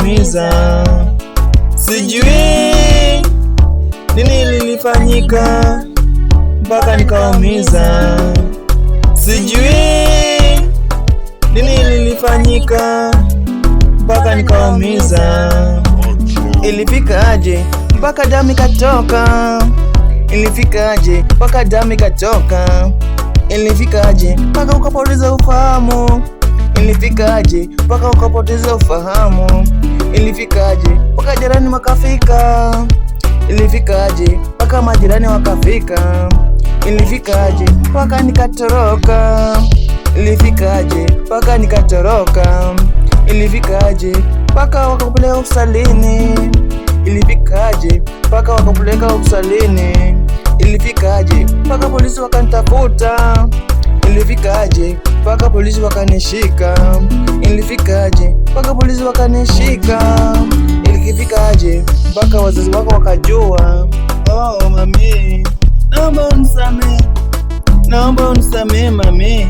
nikaumiza. Sijui nini lilifanyika mpaka nikaumiza. Sijui nini lilifanyika mpaka nikaumiza. Ilifika aje mpaka damu ikatoka? Ilifika aje mpaka damu ikatoka? Ilifika aje mpaka ukapoteza ufahamu? Ilifika aje mpaka ukapoteza ufahamu? Ilifika aje mpaka jirani wakafika? Ilifika aje mpaka majirani wakafika? Ilifika aje mpaka nikatoroka? Ilifika aje mpaka nikatoroka? Ilifika aje mpaka wakakupeleka usalini? Ilifika aje mpaka wakakupeleka usalini? Ilifika aje mpaka polisi wakanitafuta? Ilifika aje mpaka polisi wakanishika? Ilifika aje mpaka polisi wakanishika? Ilifika aje mpaka wazazi wako wakajua? Oh mami, naomba unisamehe, naomba unisamehe mami,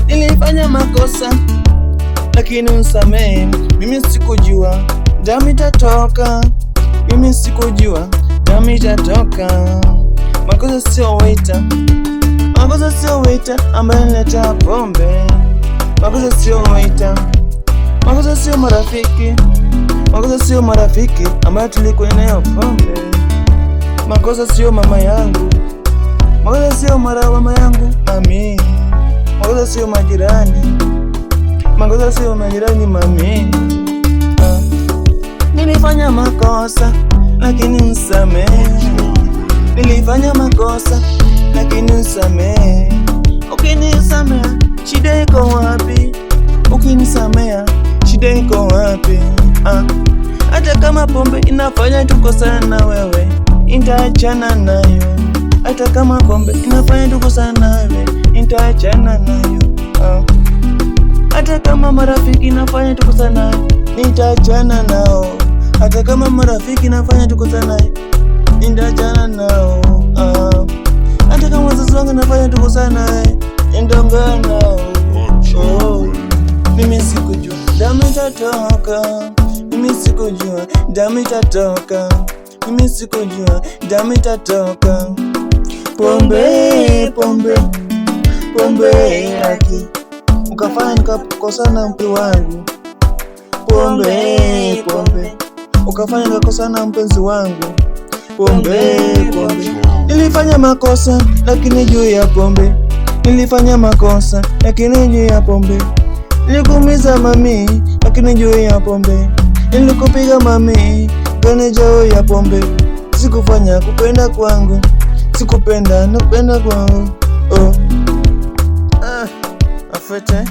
nilifanya makosa lakini unisamehe. Mimi sikujua damu itatoka, mimi sikujua damu itatoka. Makosa sio waiter, makosa sio waiter ambaye nileta pombe. Makosa sio waiter, makosa sio marafiki, makosa sio marafiki ambaye tulikuwa nayo pombe. Makosa sio mama yangu, makosa sio mama yangu mami. Makosa sio majirani, makosa sio majirani mami. Nilifanya makosa lakini nisamehe. Nilifanya makosa lakini nisamehe. Ukinisamea shida iko wapi? Ukinisamea shida iko wapi? Hata kama pombe inafanya tukosana na wewe, nitaachana nayo. Hata kama pombe inafanya tukosana na wewe, nitaachana nayo. Hata kama marafiki inafanya tukosana, nitaachana nao. Hata kama marafiki inafanya tukosana, nitaachana nao. Hata kama wazazi wangu inafanya tukosana, nitaongea nao. Mimi sikujua damu itatoka, mimi sikujua damu itatoka, mimi sikujua damu itatoka. Pombe, pombe, pombe haki ukafanya nikakosana mpenzi wangu. Pombe, pombe ukafanya nikakosana mpenzi wangu. Pombe, pombe nilifanya makosa lakini juu ya pombe. Nilifanya makosa lakini juu ya pombe. Nilikuumiza mami lakini juu ya pombe. Nilikupiga mami gani juu ya pombe. Sikufanya kupenda kwangu, sikupenda nakupenda kwangu. Afete